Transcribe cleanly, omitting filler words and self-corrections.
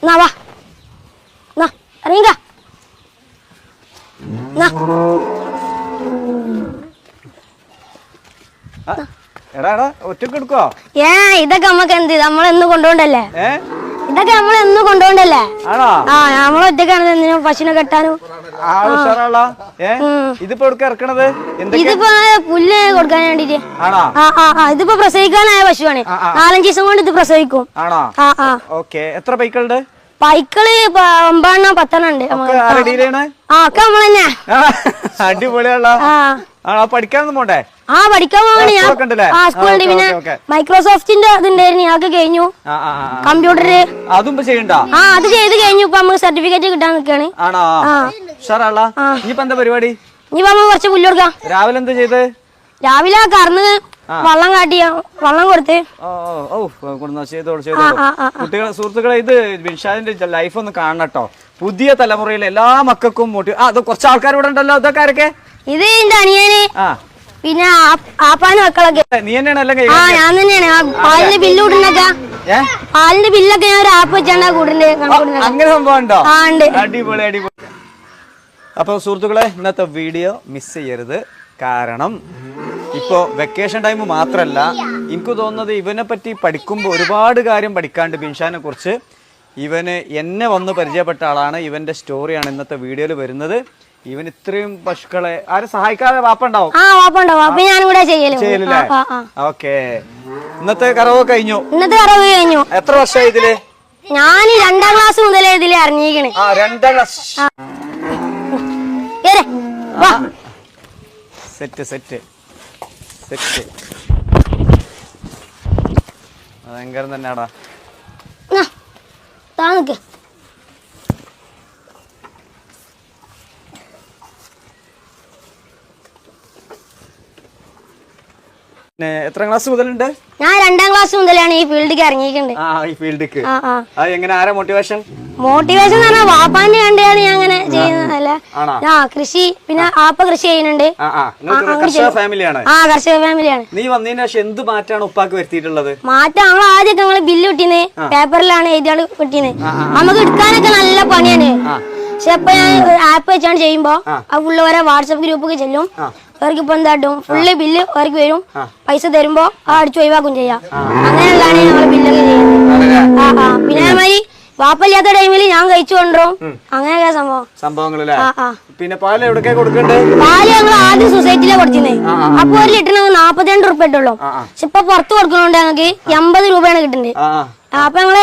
എന്നാ വാ എന്നാ ഇറങ്ങിക്ക എടാ ഒറ്റക്ക് എടുക്കോ? ഇതൊക്കെ നമ്മക്ക് എന്ത് നമ്മളെന്ന് കൊണ്ടുപോണ്ടല്ലേ? ഇതൊക്കെ നമ്മളെന്ന് കൊണ്ടുപോണ്ടല്ലേ? ആ നമ്മളൊറ്റക്കാണ് എന്തിനും പശുവിനെ കെട്ടാനും. ഇതിപ്പോ ഇറക്കണത് ഇതിപ്പോ പുല്ല് കൊടുക്കാൻ വേണ്ടിട്ട്. ഇതിപ്പോ പ്രസവിക്കാനായ പശുവാണ്. 4-5 ദിവസം കൊണ്ട് ഇത് പ്രസവിക്കും. എത്ര പൈക്കളുണ്ട്? പൈക്കള് 9-10 ഉണ്ട്. ഒക്കെ നമ്മൾ തന്നെ. അടിപൊളിയുള്ള പഠിക്കാനൊന്നും പോണ്ടേ? പഠിക്കാൻ പോകണേ. സ്കൂളിൽ പിന്നെ മൈക്രോസോഫ്റ്റിന്റെ ഇതുണ്ടായിരുന്നു, അതൊക്കെ കഴിഞ്ഞു. കമ്പ്യൂട്ടറില് അതും ചെയ്യണ്ട? അത് ചെയ്ത് കഴിഞ്ഞു. ഇപ്പൊ നമുക്ക് സർട്ടിഫിക്കറ്റ് കിട്ടാൻ നിൽക്കാണ്. എന്താ പരിപാടി? ഇനിയിപ്പോ നമ്മൾ കുറച്ച് പുല്ല് കൊടുക്കാം. രാവിലെ എന്താ ചെയ്ത്? രാവിലെ കറന്ന് വെള്ളം കാട്ടിയ വെള്ളം കൊടുത്ത് കുട്ടികളെ സുഹൃത്തുക്കളെ, ഇത് ബിൻഷാദിന്റെ ലൈഫ് ഒന്ന് കാണട്ടോ. പുതിയ തലമുറയിലെ എല്ലാ മക്കൾക്കും അത് കുറച്ച് ആൾക്കാർ ഇവിടെ ഉണ്ടല്ലോ. ഇതൊക്കെ ആരൊക്കെ? ഇത് എന്റെ അനിയന്, പിന്നെ ആപ്പാന്റെ മക്കളൊക്കെ. നീ തന്നെയാണ്? ഞാൻ തന്നെയാണ്. പാലിന്റെ ബില്ല് കൂട്ടുന്നൊക്കെ, പാലിന്റെ ബില്ലൊക്കെ ഞാൻ ഒരു ആപ്പ് വെച്ചാണ് കൂട്ടിന്റെ. അങ്ങനെ സംഭവം ഉണ്ടോ? അടിപൊളി അടിപൊളി. അപ്പൊ സുഹൃത്തുക്കളെ, ഇന്നത്തെ വീഡിയോ മിസ് ചെയ്യരുത്. കാരണം ഇപ്പോ വെക്കേഷൻ ടൈം മാത്രല്ല, എനിക്ക് തോന്നുന്നത് ഇവനെ പറ്റി പഠിക്കുമ്പോൾ ഒരുപാട് കാര്യം പഠിക്കാണ്ട് ബിൻഷാനെ കുറിച്ച്. ഇവന് എന്നെ വന്ന് പരിചയപ്പെട്ട ആളാണ്. ഇവന്റെ സ്റ്റോറിയാണ് ഇന്നത്തെ വീഡിയോയിൽ വരുന്നത്. ഇവൻ ഇത്രയും പശുക്കളെ ആരും സഹായിക്കാതെ വാപ്പുണ്ടാവും. ചെയ്യലില്ലേ? ഓക്കെ. ഇന്നത്തെ കറവ് കഴിഞ്ഞു. എത്ര വർഷമായി ഇതില്? ഞാൻ 2ാം ക്ലാസ് മുതലേ ഇതില് അറിഞ്ഞിരിക്കണേ. 2ാം ക്ലാസ്. Set set set. ഭയങ്കരം തന്നെയാടാ. എത്ര ക്ലാസ് മുതലുണ്ട്? ഞാൻ 2ാം ക്ലാസ് മുതലാണ് ഈ ഫീൽഡിലേക്ക് ഇറങ്ങിയിട്ടുണ്ട്. ഈ ഫീൽഡിക്ക് എങ്ങനെ? ആരാ മോട്ടിവേഷൻ? മോട്ടിവേഷൻ എന്ന് പറഞ്ഞാൽ വാപ്പാന്റെ കണ്ടാണ് ഞാൻ അങ്ങനെ ചെയ്യുന്നതല്ല. കൃഷി, പിന്നെ ആപ്പ കൃഷി ചെയ്യുന്നുണ്ട്. കർഷക ഫാമിലിയാണ്. കർഷക ഫാമിലിയാണ്. നീ വന്നതിന് ശേഷം എന്ത് മാറ്റാണ് ഉപ്പാക്ക് വരുത്തിയിട്ടുള്ളത്? മാറ്റം നമ്മൾ ആദ്യമൊക്കെ നമ്മള് ബില്ല് കിട്ടിയത് പേപ്പറിലാണ് എഴുതിയാണ് കിട്ടിയത്. നമുക്ക് എടുക്കാനൊക്കെ നല്ല പണിയാണ്. പക്ഷെ ഇപ്പൊ ഞാൻ ആപ്പ് വെച്ചാണ് ചെയ്യുമ്പോ ആ ഫുള്ള് ഓരോ വാട്സപ്പ് ഗ്രൂപ്പൊക്കെ ചെല്ലും. അവർക്ക് ഇപ്പൊ എന്താട്ടും ഫുള്ള് ബില്ല് അവർക്ക് വരും. പൈസ തരുമ്പോ അടിച്ചു ഒഴിവാക്കും ചെയ്യാം. അങ്ങനെയുള്ളതാണ് ഞങ്ങൾ ബില്ലൊക്കെ ചെയ്യുന്നത്. പിന്നെ അതേമാതിരി വാപ്പല്ലാത്ത ടൈമിൽ ഞാൻ കഴിച്ചു കൊണ്ടുവരും. അങ്ങനെയൊക്കെ സംഭവങ്ങളല്ലേ? പിന്നെ പാല് എവിടേക്കാ കൊടുക്കണ്ടേ? പാല് ഞങ്ങൾ ആദ്യം സൊസൈറ്റിയിലെ കൊടുത്തിരുന്നേ. അപ്പൊ 1 ലിറ്ററിന് 42 റുപ്യ ഇട്ടുള്ളൂ. പക്ഷെ ഇപ്പൊ പുറത്ത് കൊടുക്കണോണ്ട് ഞങ്ങൾക്ക് 80 രൂപയാണ് കിട്ടുന്നത്. അപ്പൊ ഞങ്ങള്